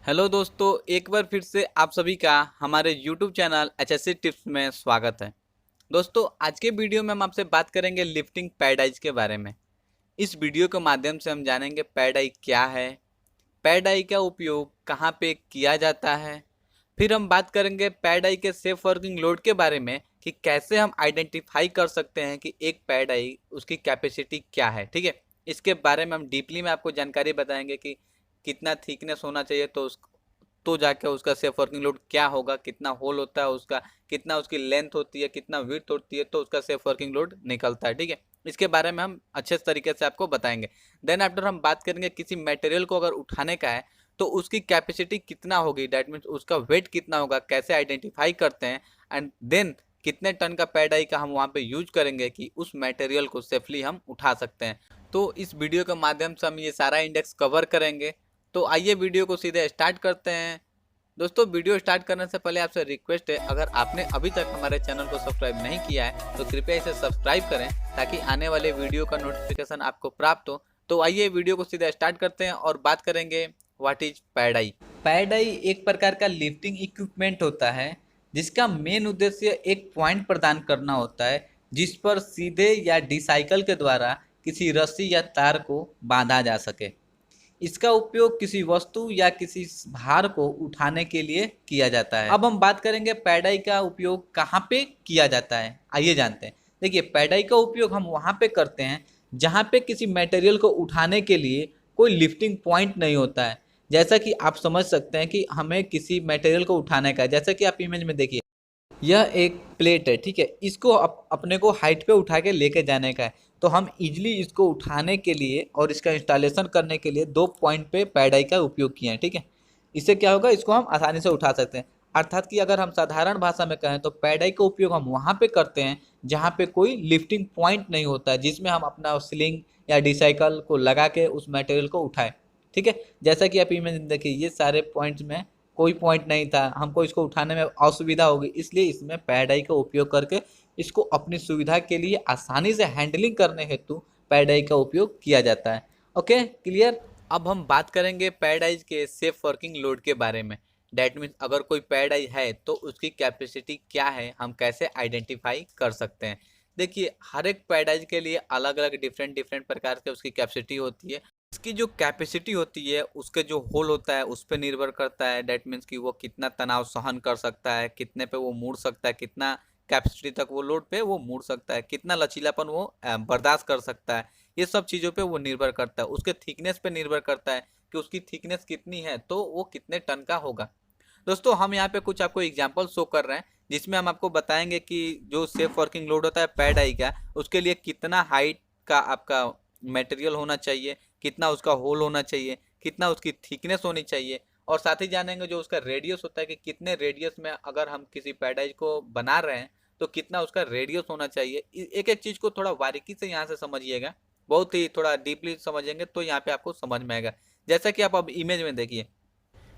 Hello दोस्तों, एक बार फिर से आप सभी का हमारे YouTube चैनल HSC टिप्स में स्वागत है। दोस्तों, आज के वीडियो में हम आपसे बात करेंगे लिफ्टिंग पैडाइज के बारे में। इस वीडियो के माध्यम से हम जानेंगे पैडाई क्या है, पैडाई का उपयोग कहाँ पे किया जाता है। फिर हम बात करेंगे पैडाई के सेफ वर्किंग लोड के बारे में कि कैसे हम आइडेंटिफाई कर सकते हैं कि एक पैडाई उसकी कैपेसिटी क्या है। ठीक है, इसके बारे में हम डीपली में आपको जानकारी बताएंगे कि कितना थिकनेस होना चाहिए तो जाके उसका सेफ वर्किंग लोड क्या होगा, कितना होल होता है उसका, कितना उसकी लेंथ होती है, कितना विड्थ होती है, तो उसका सेफ वर्किंग लोड निकलता है। ठीक है, इसके बारे में हम अच्छे तरीके से आपको बताएंगे। देन आफ्टर हम बात करेंगे किसी मटेरियल को अगर उठाने का है तो उसकी कैपेसिटी कितना होगी, डैट मीन्स उसका वेट कितना होगा, कैसे आइडेंटिफाई करते हैं, एंड देन कितने टन का पैडाई का हम वहाँ पे यूज करेंगे कि उस मटेरियल को सेफली हम उठा सकते हैं। तो इस वीडियो के माध्यम से हम ये सारा इंडेक्स कवर करेंगे। तो आइए वीडियो को सीधे स्टार्ट करते हैं। दोस्तों, वीडियो स्टार्ट करने से पहले आपसे रिक्वेस्ट है, अगर आपने अभी तक हमारे चैनल को सब्सक्राइब नहीं किया है तो कृपया इसे सब्सक्राइब करें ताकि आने वाले वीडियो का नोटिफिकेशन आपको प्राप्त हो। तो आइए वीडियो को सीधे स्टार्ट करते हैं और बात करेंगे व्हाट इज पैडाई। पैडाई एक प्रकार का लिफ्टिंग इक्विपमेंट होता है जिसका मेन उद्देश्य एक पॉइंट प्रदान करना होता है जिस पर सीधे या डिसाइकल के द्वारा किसी रस्सी या तार को बांधा जा सके। इसका उपयोग किसी वस्तु या किसी भार को उठाने के लिए किया जाता है। अब हम बात करेंगे पैडाई का उपयोग कहाँ पे किया जाता है, आइए जानते हैं। देखिए, पैडाई का उपयोग हम वहाँ पे करते हैं जहाँ पे किसी मटेरियल को उठाने के लिए कोई लिफ्टिंग पॉइंट नहीं होता है। जैसा कि आप समझ सकते हैं कि हमें किसी मटेरियल को उठाने का है, जैसा कि आप इमेज में देखिए, यह एक प्लेट है। ठीक है, इसको अपने को हाइट पे उठा के लेके जाने का है। तो हम इजीली इसको उठाने के लिए और इसका इंस्टॉलेशन करने के लिए दो पॉइंट पे पैडाई का उपयोग किए हैं। ठीक है, इससे क्या होगा, इसको हम आसानी से उठा सकते हैं। अर्थात कि अगर हम साधारण भाषा में कहें तो पैडाई का उपयोग हम वहाँ पे करते हैं जहाँ पे कोई लिफ्टिंग पॉइंट नहीं होता है, जिसमें हम अपना स्लिंग या डिसाइकल को लगा के उस मटेरियल को उठाएं। ठीक है, जैसा कि आप इमेज देखिए, ये सारे पॉइंट्स में कोई पॉइंट नहीं था, हमको इसको उठाने में असुविधा होगी, इसलिए इसमें पैडाई का उपयोग करके इसको अपनी सुविधा के लिए आसानी से हैंडलिंग करने हेतु पैडाई का उपयोग किया जाता है। Okay, clear. अब हम बात करेंगे पैडाइज के सेफ वर्किंग लोड के बारे में। डैट मीन्स अगर कोई पैडाई है तो उसकी कैपेसिटी क्या है, हम कैसे आइडेंटिफाई कर सकते हैं। देखिए, हर एक पैडाइज के लिए अलग अलग डिफरेंट डिफरेंट प्रकार के उसकी कैपेसिटी होती है। इसकी जो कैपेसिटी होती है उसके जो होल होता है उस पर निर्भर करता है। डैट मीन्स कि वो कितना तनाव सहन कर सकता है, कितने पे वो मुड़ सकता है, कितना कैपेसिटी तक वो लोड पे वो मुड़ सकता है, कितना लचीलापन वो बर्दाश्त कर सकता है। ये सब चीज़ों पे वो निर्भर करता है। उसके थिकनेस पे निर्भर करता है कि उसकी थिकनेस कितनी है तो वो कितने टन का होगा। दोस्तों, हम यहाँ पे कुछ आपको एग्जाम्पल शो कर रहे हैं जिसमें हम आपको बताएंगे कि जो सेफ वर्किंग लोड होता है पैडाई का, उसके लिए कितना हाइट का आपका मटेरियल होना चाहिए, कितना उसका होल होना चाहिए, कितना उसकी थिकनेस होनी चाहिए, और साथ ही जानेंगे जो उसका रेडियस होता है कि कितने रेडियस में अगर हम किसी पैडाइज को बना रहे हैं तो कितना उसका रेडियस होना चाहिए। एक एक चीज़ को थोड़ा बारीकी से यहाँ से समझिएगा, बहुत ही थोड़ा डीपली समझेंगे तो यहाँ पे आपको समझ में आएगा। जैसा कि आप अब इमेज में देखिए,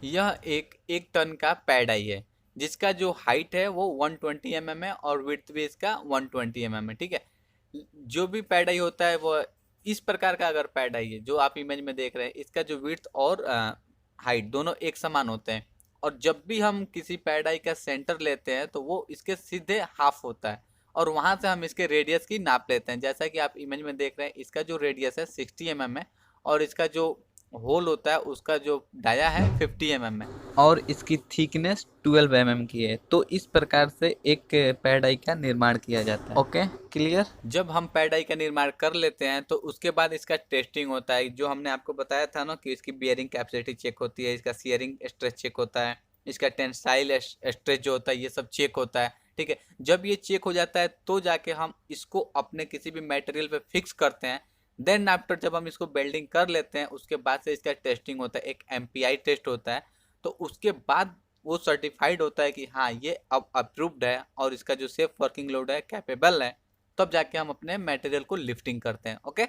यह एक टन का पैडाई है जिसका जो हाइट है वो 120 mm है और विड्थ भी इसका 120 mm है। ठीक है, जो भी पैडाई होता है वो इस प्रकार का अगर पैडाई है जो आप इमेज में देख रहे हैं, इसका जो विड्थ और हाइट दोनों एक समान होते हैं। और जब भी हम किसी पैडाई का सेंटर लेते हैं तो वो इसके सीधे हाफ होता है और वहां से हम इसके रेडियस की नाप लेते हैं। जैसा कि आप इमेज में देख रहे हैं, इसका जो रेडियस है 60 mm है और इसका जो होल होता है उसका जो डाया है 50 mm है और इसकी थिकनेस 12 mm की है। तो इस प्रकार से एक पैडाई का निर्माण किया जाता है। Okay, clear. जब हम पैडाई का निर्माण कर लेते हैं तो उसके बाद इसका टेस्टिंग होता है। जो हमने आपको बताया था ना कि इसकी बियरिंग कैपेसिटी चेक होती है, इसका शियरिंग स्ट्रेस चेक होता है, इसका टेंसाइल स्ट्रेस जो होता है ये सब चेक होता है। ठीक है, जब ये चेक हो जाता है तो जाके हम इसको अपने किसी भी मटेरियल पे फिक्स करते हैं। देन आफ्टर जब हम इसको वेल्डिंग कर लेते हैं उसके बाद से इसका टेस्टिंग होता है, एक एमपीआई टेस्ट होता है। तो उसके बाद वो सर्टिफाइड होता है कि हाँ ये अब अप्रूव्ड है और इसका जो सेफ वर्किंग लोड है कैपेबल है, तब जाके हम अपने मटेरियल को लिफ्टिंग करते हैं। ओके,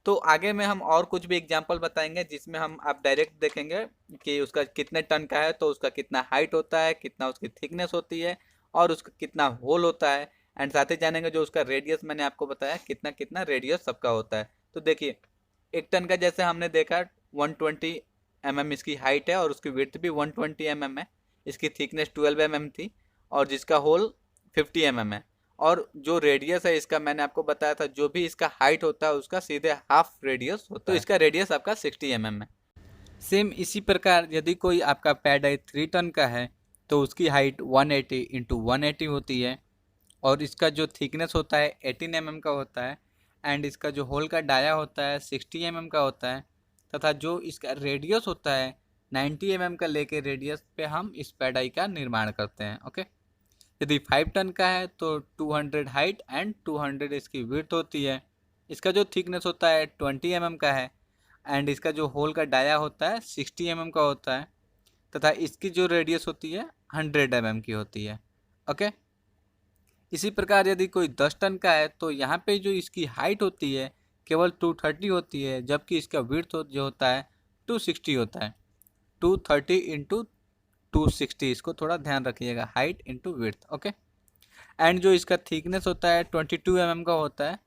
तो आगे में हम और कुछ भी एग्जांपल बताएंगे जिसमें हम आप डायरेक्ट देखेंगे कि उसका कितने टन का है तो उसका कितना हाइट होता है, कितना उसकी थिकनेस होती है और उसका कितना होल होता है। एंड साथ ही जानेंगे जो उसका रेडियस मैंने आपको बताया कितना कितना रेडियस सबका होता है। तो देखिए, एक टन का जैसे हमने देखा 120 mm इसकी हाइट है और उसकी विड्थ भी 120 mm है। इसकी थिकनेस 12 mm थी और जिसका होल 50 mm है। और जो रेडियस है इसका मैंने आपको बताया था, जो भी इसका हाइट होता है उसका सीधे हाफ रेडियस होता है, तो इसका रेडियस आपका 60 mm है। सेम इसी प्रकार यदि कोई आपका पैड है 3 टन का है तो उसकी हाइट 180 इंटू 180 होती है और इसका जो थिकनेस होता है 18 mm का होता है एंड इसका जो होल का डाया होता है 60 mm का होता है तथा जो इसका रेडियस होता है 90 mm का लेके रेडियस पे हम इस पैडाई का निर्माण करते हैं। ओके, यदि 5 टन का है तो 200 हाइट एंड 200 इसकी विड्थ होती है। इसका जो थिकनेस होता है 20 mm का है एंड इसका जो होल का डाया होता है 60 mm का होता है तथा इसकी जो रेडियस होती है 100 mm की होती है। ओके, इसी प्रकार यदि कोई 10 टन का है तो यहाँ पे जो इसकी हाइट होती है केवल 230 होती है, जबकि इसका विड्थ जो होता है 260 होता है। 230 इंटू 260, इसको थोड़ा ध्यान रखिएगा, height into width. Okay, and जो इसका थिकनेस होता है 22 mm का होता है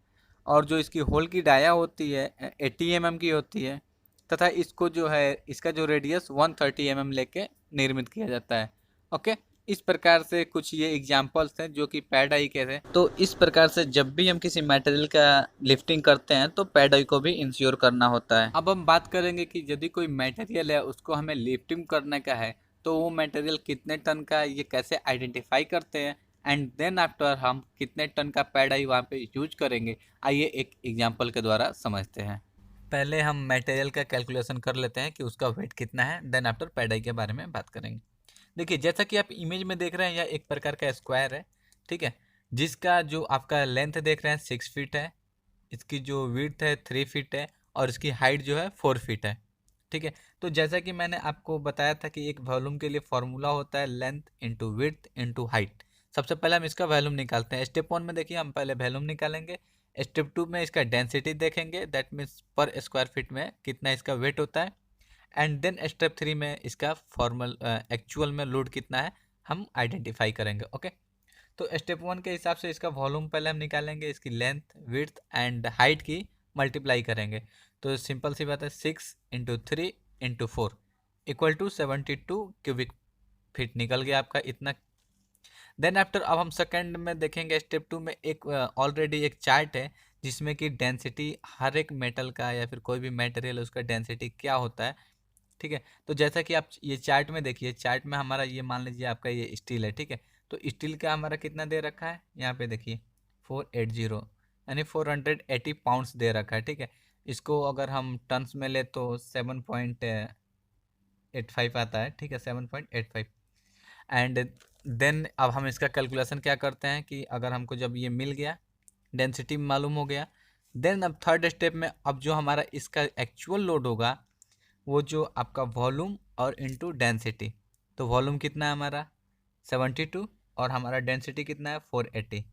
और जो इसकी होल की डाया होती है 80 mm की होती है तथा इसको जो है इसका जो रेडियस 130 mm लेके निर्मित किया जाता है। ओके, इस प्रकार से कुछ ये एग्जांपल्स हैं जो कि पैड आई के थे। तो इस प्रकार से जब भी हम किसी मटेरियल का लिफ्टिंग करते हैं तो पैड आई को भी इंश्योर करना होता है। अब हम बात करेंगे कि यदि कोई मटेरियल है उसको हमें लिफ्टिंग करने का है तो वो मटेरियल कितने टन का है ये कैसे आइडेंटिफाई करते हैं एंड देन आफ्टर हम कितने टन का पैड आई वहाँ पे यूज करेंगे, आइए एक एग्जांपल के द्वारा समझते हैं। पहले हम मटेरियल का कैलकुलेशन कर लेते हैं कि उसका वेट कितना है, देन आफ्टर पैड आई के बारे में बात करेंगे। देखिए, जैसा कि आप इमेज में देख रहे हैं यह एक प्रकार का स्क्वायर है, ठीक है, जिसका जो आपका लेंथ देख रहे हैं 6 फीट है, इसकी जो विड्थ है 3 फीट है और इसकी हाइट जो है 4 फीट है। ठीक है, तो जैसा कि मैंने आपको बताया था कि एक वॉल्यूम के लिए फॉर्मूला होता है length into width into height. सबसे पहले हम इसका वॉल्यूम निकालते हैं। स्टेप 1 में देखिए हम पहले वॉल्यूम निकालेंगे। स्टेप 2 में इसका डेंसिटी देखेंगे, दैट मीन्स पर स्क्वायर फीट में कितना इसका वेट होता है एंड देन स्टेप 3 में इसका फॉर्मल एक्चुअल में लोड कितना है हम आइडेंटिफाई करेंगे। ओके, तो स्टेप 1 के हिसाब से इसका वॉल्यूम पहले हम निकालेंगे, इसकी लेंथ विड्थ एंड हाइट की मल्टीप्लाई करेंगे। तो सिंपल सी बात है 6 into 3 into 4 equal to 72 cubic feet निकल गया आपका इतना। देन आफ्टर अब हम सेकंड में देखेंगे, स्टेप 2 में एक ऑलरेडी एक चार्ट है जिसमें कि डेंसिटी हर एक मेटल का या फिर कोई भी मटेरियल उसका डेंसिटी क्या होता है। ठीक है, तो जैसा कि आप ये चार्ट में देखिए, चार्ट में हमारा ये मान लीजिए आपका ये स्टील है, ठीक है, तो स्टील का हमारा कितना दे रखा है यहाँ पे देखिए 480 यानी 480 पाउंड्स दे रखा है। ठीक है, इसको अगर हम टन्स में ले तो 7.85 आता है। ठीक है, 7.85 एंड देन अब हम इसका कैलकुलेशन क्या करते हैं कि अगर हमको जब ये मिल गया डेंसिटी मालूम हो गया, देन अब थर्ड स्टेप में अब जो हमारा इसका एक्चुअल लोड होगा वो जो आपका वॉल्यूम और इनटू डेंसिटी, तो वॉल्यूम कितना है हमारा 72 और हमारा डेंसिटी कितना है 480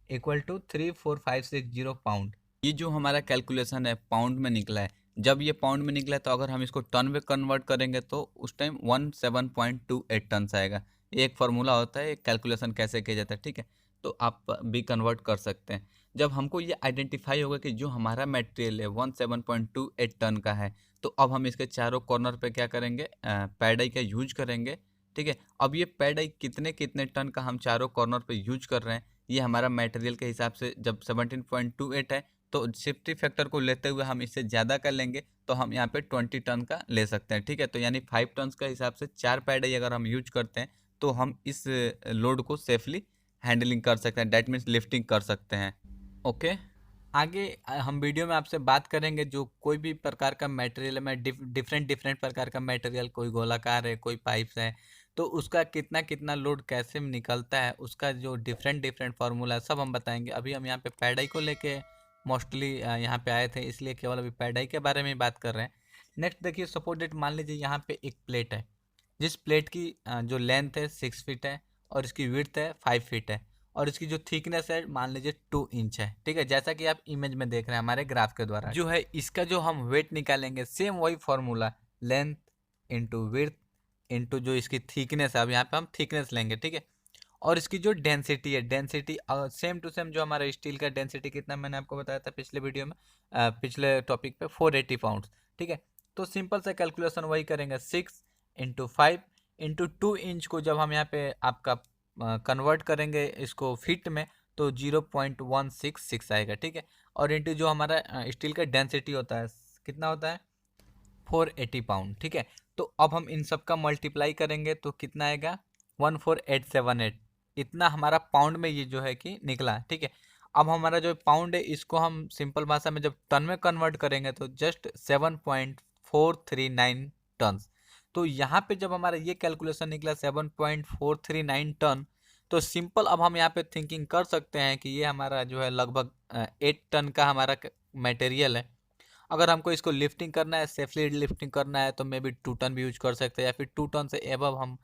इक्वल टू 34560 पाउंड। ये जो हमारा कैलकुलेशन है पाउंड में निकला है। जब ये पाउंड में निकला है तो अगर हम इसको टन में कन्वर्ट करेंगे तो उस टाइम 17.28 टन आएगा। ये एक फार्मूला होता है, एक कैलकुलेशन कैसे किया जाता है। ठीक है, तो आप भी कन्वर्ट कर सकते हैं। जब हमको ये आइडेंटिफाई होगा कि जो हमारा मटेरियल है 17.28 टन का है, तो अब हम इसके चारों कॉर्नर पे क्या करेंगे, पैडाई का यूज करेंगे। ठीक है, अब ये पैडाई कितने कितने टन का हम चारों कॉर्नर पे यूज कर रहे हैं, ये हमारा मटेरियल के हिसाब से जब 17.28 है तो सेफ्टी फैक्टर को लेते हुए हम इससे ज़्यादा कर लेंगे तो हम यहाँ पे 20 टन का ले सकते हैं। ठीक है, तो यानी 5 टन का हिसाब से 4 पैडाई अगर हम यूज करते हैं तो हम इस लोड को सेफली हैंडलिंग कर सकते हैं, डैट मीन्स लिफ्टिंग कर सकते हैं। ओके, आगे हम वीडियो में आपसे बात करेंगे जो कोई भी प्रकार का मटेरियल में डिफरेंट डिफरेंट प्रकार का मटेरियल, कोई गोलाकार है कोई पाइप्स है, तो उसका कितना कितना लोड कैसे निकलता है, उसका जो डिफरेंट डिफरेंट फार्मूला सब हम बताएंगे। अभी हम यहाँ पे पैडाई को लेके मोस्टली यहाँ पे आए थे, इसलिए केवल अभी पैडाई के बारे में बात कर रहे हैं। नेक्स्ट देखिए, सपोज डेट मान लीजिए यहाँ पे एक प्लेट है, जिस प्लेट की जो लेंथ है 6 फीट है और इसकी विड्थ है 5 फीट है और इसकी जो थिकनेस है मान लीजिए 2 इंच है। ठीक है, जैसा कि आप इमेज में देख रहे हैं हमारे ग्राफ के द्वारा जो है, इसका जो हम वेट निकालेंगे सेम वही formula, length into width into जो इसकी थिकनेस है, अब यहाँ पे हम थिकनेस लेंगे। ठीक है, और इसकी जो डेंसिटी है, डेंसिटी सेम टू सेम जो हमारा स्टील का डेंसिटी कितना मैंने आपको बताया था पिछले वीडियो में, पिछले टॉपिक पे 480 पाउंड। ठीक है, तो सिंपल से कैलकुलेशन वही करेंगे, 6 × 5 × 2 इंच को जब हम यहाँ पे आपका कन्वर्ट करेंगे इसको फीट में तो 0.166 आएगा, ठीक है। और इंटू जो हमारा स्टील का डेंसिटी होता है कितना होता है 480 पाउंड, ठीक है। तो अब हम इन सब का मल्टीप्लाई करेंगे तो कितना आएगा 14878, इतना हमारा पाउंड में ये जो है कि निकला, ठीक है। अब हमारा जो पाउंड है इसको हम सिंपल भाषा में जब टन में कन्वर्ट करेंगे तो जस्ट 7.439 टन। तो यहाँ पे जब हमारा ये कैलकुलेशन निकला 7.439 टन, तो सिंपल अब हम यहाँ पे थिंकिंग कर सकते हैं कि ये हमारा जो है लगभग 8 टन का हमारा मटेरियल है। अगर हमको इसको लिफ्टिंग करना है, सेफली लिफ्टिंग करना है, तो मे बी 2 टन भी यूज कर सकते हैं, या फिर 2 टन से एबव हम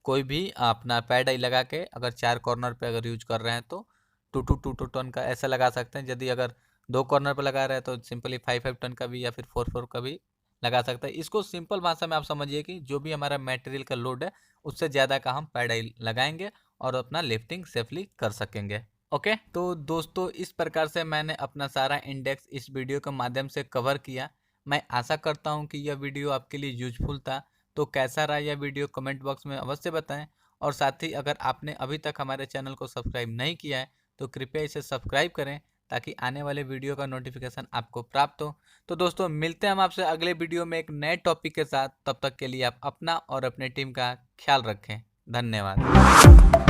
कोई भी अपना पैड आई लगा के अगर 4 कॉर्नर पे अगर यूज कर रहे हैं तो 2 टन का ऐसा लगा सकते हैं। यदि अगर 2 कॉर्नर पे लगा रहे हैं तो सिंपली 5 टन का भी या फिर 4 का भी लगा सकते हैं। इसको सिंपल भाषा में आप समझिए कि जो भी हमारा मटेरियल का लोड है उससे ज़्यादा का हम पैड आई लगाएंगे और अपना लिफ्टिंग सेफली कर सकेंगे। ओके तो दोस्तों इस प्रकार से मैंने अपना सारा इंडेक्स इस वीडियो के माध्यम से कवर किया। मैं आशा करता हूं कि यह वीडियो आपके लिए यूजफुल था। तो कैसा रहा यह वीडियो कमेंट बॉक्स में अवश्य बताएं, और साथ ही अगर आपने अभी तक हमारे चैनल को सब्सक्राइब नहीं किया है तो कृपया इसे सब्सक्राइब करें ताकि आने वाले वीडियो का नोटिफिकेशन आपको प्राप्त हो। तो दोस्तों मिलते हैं हम आपसे अगले वीडियो में एक नए टॉपिक के साथ। तब तक के लिए आप अपना और अपने टीम का ख्याल रखें। धन्यवाद।